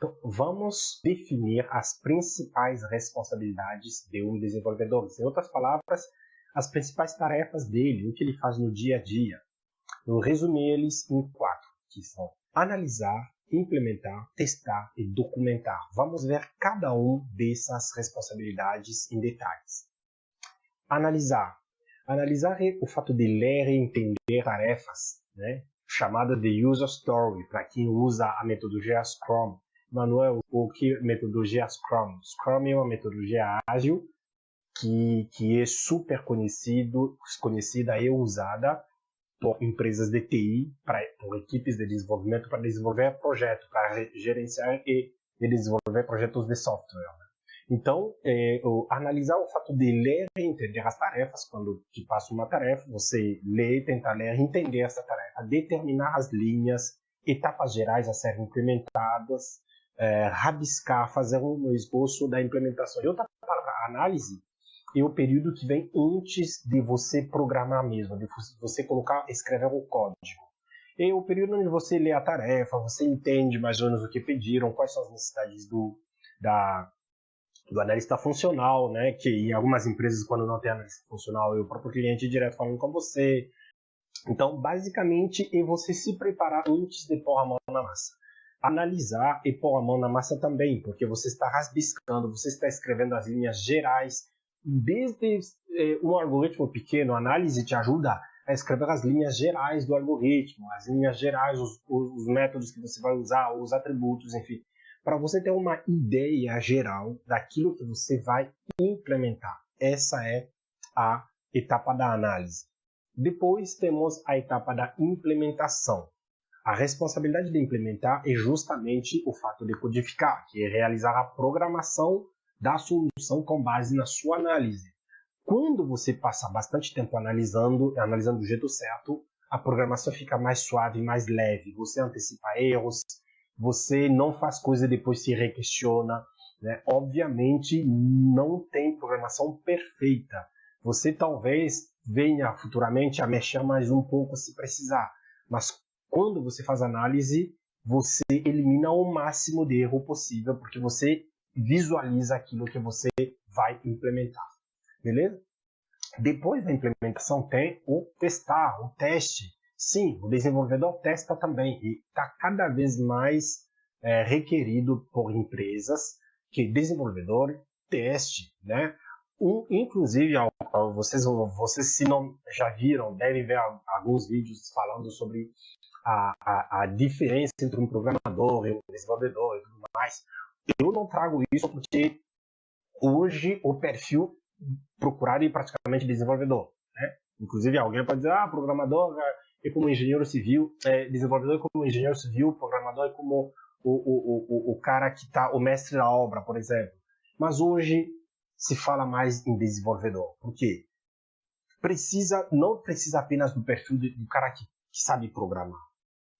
Então, vamos definir as principais responsabilidades de um desenvolvedor. Em outras palavras, as principais tarefas dele, o que ele faz no dia a dia. Eu resumi eles em 4, que são analisar, implementar, testar e documentar. Vamos ver cada um dessas responsabilidades em detalhes. Analisar. Analisar é o fato de ler e entender tarefas, né? Chamada de user story, para quem usa a metodologia Scrum. Manuel, o que metodologia Scrum? Scrum é uma metodologia ágil que é super conhecida e usada por empresas de TI, por equipes de desenvolvimento, para desenvolver projetos, para gerenciar e desenvolver projetos de software. Então, analisar o fato de ler e entender as tarefas, quando te passa uma tarefa, você lê, tenta ler, entender essa tarefa, determinar as linhas, etapas gerais a serem implementadas, rabiscar, fazer um esboço da implementação. E outra palavra, análise, é o período que vem antes de você programar mesmo, de você escrever o código. É o período onde você lê a tarefa, você entende mais ou menos o que pediram, quais são as necessidades do analista funcional, né? Que em algumas empresas, quando não tem analista funcional, é o próprio cliente direto falando com você. Então, basicamente, é você se preparar antes de pôr a mão na massa. Analisar e pôr a mão na massa também, porque você está rabiscando, você está escrevendo as linhas gerais. Desde um algoritmo pequeno, a análise te ajuda a escrever as linhas gerais do algoritmo, as linhas gerais, os métodos que você vai usar, os atributos, enfim, para você ter uma ideia geral daquilo que você vai implementar. Essa é a etapa da análise. Depois temos a etapa da implementação. A responsabilidade de implementar é justamente o fato de codificar, que é realizar a programação da solução com base na sua análise. Quando você passa bastante tempo analisando do jeito certo, a programação fica mais suave, mais leve. Você antecipa erros, você não faz coisa e depois se requestiona, né? Obviamente, não tem programação perfeita. Você talvez venha futuramente a mexer mais um pouco se precisar, mas quando você faz análise, você elimina o máximo de erro possível, porque você visualiza aquilo que você vai implementar, beleza? Depois da implementação tem o testar, o teste. Sim, o desenvolvedor testa também e está cada vez mais requerido por empresas que desenvolvedor teste, né? Inclusive, vocês se não já viram, devem ver alguns vídeos falando sobre a diferença entre um programador e um desenvolvedor e tudo mais. Eu não trago isso porque hoje o perfil procurado é praticamente desenvolvedor, né? Inclusive alguém pode dizer, programador é como engenheiro civil, desenvolvedor é como engenheiro civil, programador é como o cara que está, o mestre da obra, por exemplo. Mas hoje se fala mais em desenvolvedor. Por quê? Não precisa apenas do perfil do cara que sabe programar.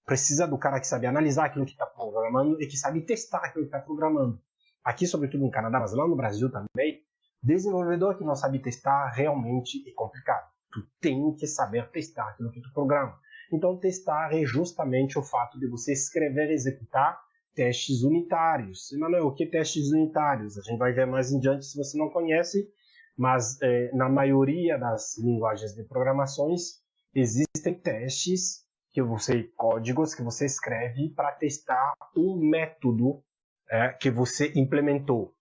Precisa do cara que sabe analisar aquilo que está programando e que sabe testar aquilo que está programando. Aqui, sobretudo no Canadá, mas lá no Brasil também, desenvolvedor que não sabe testar realmente é complicado. Tu tem que saber testar aquilo que tu programa. Então, testar é justamente o fato de você escrever e executar testes unitários. Emanuel, o que é testes unitários? A gente vai ver mais em diante se você não conhece, mas na maioria das linguagens de programações existem testes códigos que você escreve para testar um método que você implementou,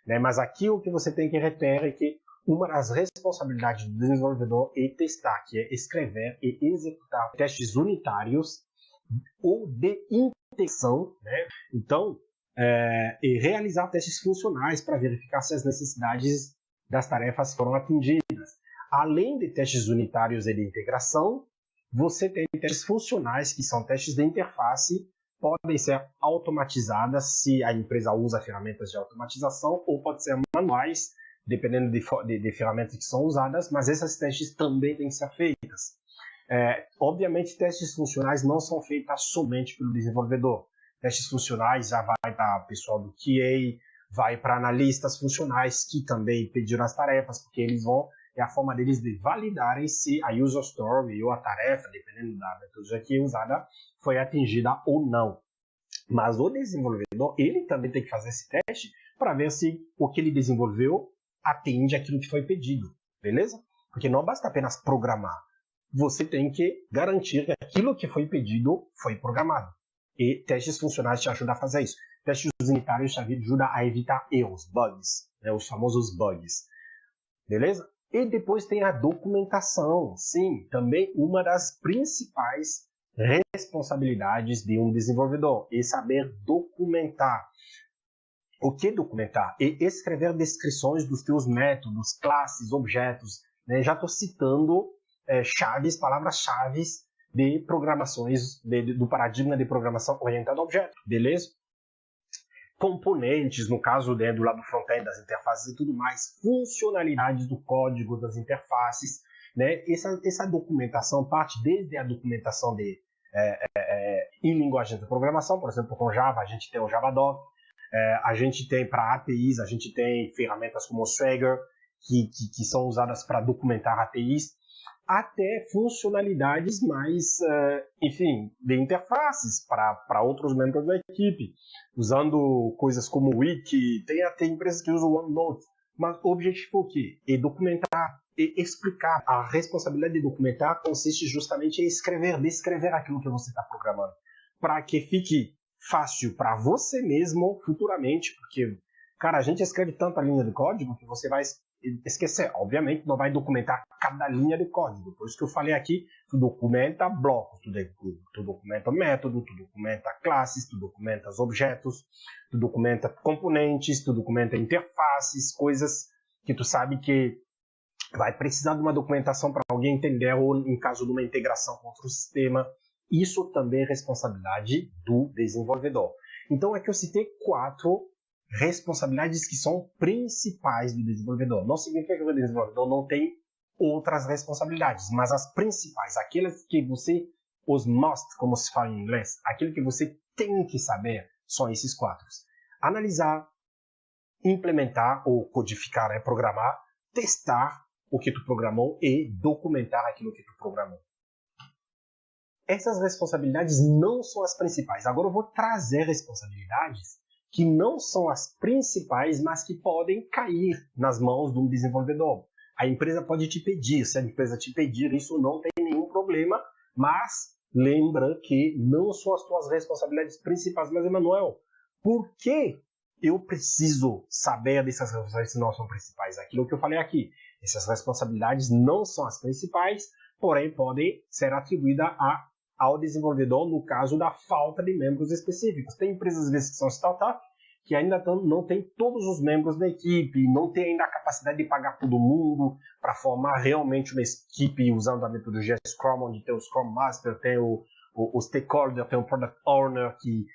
né? Mas aqui o que você tem que reter é que uma das responsabilidades do desenvolvedor é testar, que é escrever e executar testes unitários ou de integração, né? Então, e realizar testes funcionais para verificar se as necessidades das tarefas foram atingidas. Além de testes unitários e de integração, você tem testes funcionais, que são testes de interface, podem ser automatizadas se a empresa usa ferramentas de automatização, ou pode ser manuais, dependendo de ferramentas que são usadas, mas esses testes também têm que ser feitas. Obviamente, testes funcionais não são feitos somente pelo desenvolvedor. Testes funcionais já vai para o pessoal do QA, vai para analistas funcionais que também pediram as tarefas, porque eles vão, é a forma deles de validarem se a user story ou a tarefa, dependendo da metodologia que é usada, foi atingida ou não. Mas o desenvolvedor, ele também tem que fazer esse teste para ver se o que ele desenvolveu atende aquilo que foi pedido, beleza? Porque não basta apenas programar. Você tem que garantir que aquilo que foi pedido foi programado. E testes funcionais te ajudam a fazer isso. Testes unitários te ajudam a evitar erros, bugs, né, os famosos bugs. Beleza? E depois tem a documentação. Sim, também uma das principais responsabilidades de um desenvolvedor é saber documentar. O que documentar? É escrever descrições dos teus métodos, classes, objetos. Né? Já estou citando palavras-chave de programações, do paradigma de programação orientada a objeto, beleza? Componentes, no caso do lado front-end das interfaces e tudo mais, funcionalidades do código das interfaces, né? Essa documentação parte desde a documentação em linguagem de programação, por exemplo, com Java, a gente tem o Javadoc, a gente tem para APIs, a gente tem ferramentas como o Swagger, que são usadas para documentar APIs, até funcionalidades mais, de interfaces para outros membros da equipe, usando coisas como o Wiki, tem empresas que usam o OneNote, mas o objetivo é o quê? É documentar, é explicar. A responsabilidade de documentar consiste justamente em descrever aquilo que você está programando, para que fique fácil para você mesmo futuramente, porque, cara, a gente escreve tanta linha de código que você vai esquecer. Obviamente não vai documentar cada linha de código, por isso que eu falei aqui, tu documenta blocos, tu documenta método, tu documenta classes, tu documenta os objetos, tu documenta componentes, tu documenta interfaces, coisas que tu sabe que vai precisar de uma documentação para alguém entender, ou em caso de uma integração com outro sistema. Isso também é responsabilidade do desenvolvedor. Então aqui eu citei 4 responsabilidades que são principais do desenvolvedor. Não significa que o desenvolvedor não tem outras responsabilidades, mas as principais, aquelas que você, os must, como se fala em inglês, aquilo que você tem que saber, são esses 4. Analisar, implementar ou codificar, programar, testar o que tu programou e documentar aquilo que tu programou. Essas responsabilidades não são as principais. Agora eu vou trazer responsabilidades que não são as principais, mas que podem cair nas mãos de um desenvolvedor. A empresa pode te pedir, se a empresa te pedir, isso não tem nenhum problema, mas lembra que não são as tuas responsabilidades principais. Mas, Emanuel, por que eu preciso saber dessas responsabilidades que não são principais? Aquilo que eu falei aqui, essas responsabilidades não são as principais, porém podem ser atribuídas ao desenvolvedor no caso da falta de membros específicos. Tem empresas, às vezes, que são startup, que ainda não tem todos os membros da equipe, não tem ainda a capacidade de pagar todo mundo para formar realmente uma equipe usando a metodologia Scrum, onde tem o Scrum Master, tem o stakeholder, tem o Product Owner, que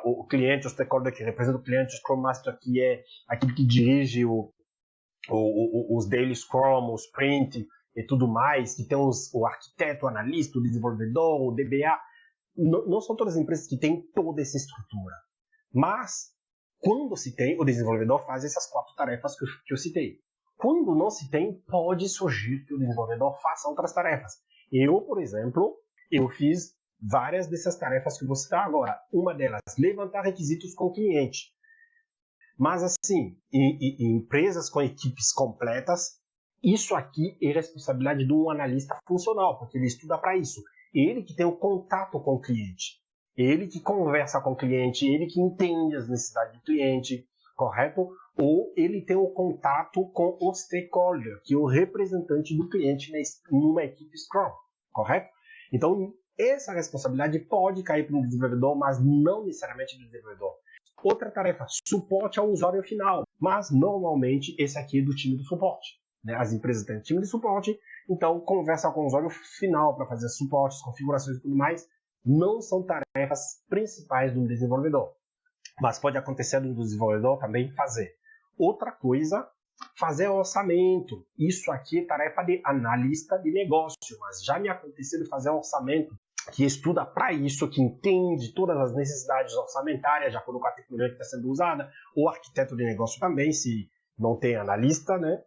o cliente, o stakeholder que representa o cliente, o Scrum Master que é aquele que dirige os Daily Scrum, o Sprint, e tudo mais, que tem o arquiteto, o analista, o desenvolvedor, o DBA. Não são todas as empresas que têm toda essa estrutura. Mas, quando se tem, o desenvolvedor faz essas 4 tarefas que eu citei. Quando não se tem, pode surgir que o desenvolvedor faça outras tarefas. Eu, por exemplo, eu fiz várias dessas tarefas que eu vou citar agora. Uma delas, levantar requisitos com o cliente. Mas, assim, em empresas com equipes completas, isso aqui é responsabilidade de um analista funcional, porque ele estuda para isso. Ele que tem o contato com o cliente. Ele que conversa com o cliente, ele que entende as necessidades do cliente, correto? Ou ele tem o contato com o stakeholder, que é o representante do cliente numa equipe Scrum, correto? Então, essa responsabilidade pode cair para o desenvolvedor, mas não necessariamente do desenvolvedor. Outra tarefa, suporte ao usuário final, mas normalmente esse aqui é do time do suporte. As empresas têm time de suporte, então conversa com o usuário final para fazer suportes, configurações e tudo mais. Não são tarefas principais do desenvolvedor, mas pode acontecer do desenvolvedor também fazer. Outra coisa, fazer orçamento. Isso aqui é tarefa de analista de negócio, mas já me aconteceu de fazer orçamento, que estuda para isso, que entende todas as necessidades orçamentárias, de acordo com a tecnologia que está sendo usada, ou arquiteto de negócio também, se não tem analista, né?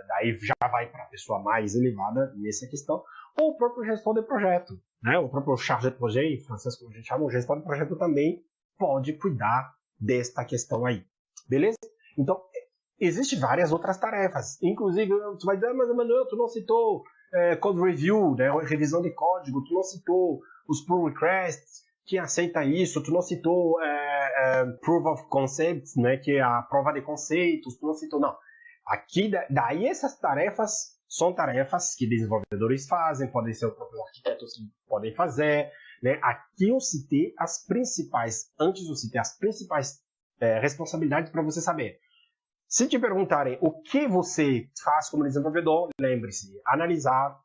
Daí já vai para a pessoa mais elevada nessa questão, ou o próprio gestor de projeto. né, o próprio charge de projet, em francês como a gente chama, o gestor de projeto também pode cuidar desta questão aí, beleza? Então, existem várias outras tarefas, inclusive, você vai dizer, mas Emanuel, tu não citou code review, né, revisão de código, tu não citou os pull requests, que aceita isso, tu não citou proof of concepts, né, que é a prova de conceitos, tu não citou, não. Aqui, daí essas tarefas são tarefas que desenvolvedores fazem, podem ser os próprios arquitetos que podem fazer, né? Aqui eu citei as principais, antes eu citei as principais responsabilidades para você saber. Se te perguntarem o que você faz como desenvolvedor, lembre-se, analisar,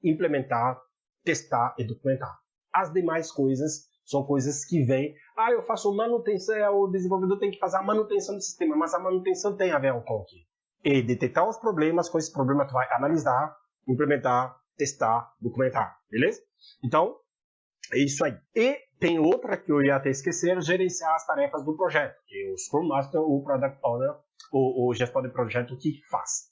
implementar, testar e documentar. As demais coisas são coisas que vêm, eu faço manutenção, o desenvolvedor tem que fazer a manutenção do sistema, mas a manutenção tem a ver com o quê? E detectar os problemas, com esse problema tu vai analisar, implementar, testar, documentar, beleza? Então, é isso aí. E tem outra que eu ia até esquecer, gerenciar as tarefas do projeto, que o Scrum Master, o Product Owner, o gestor de projeto que faz.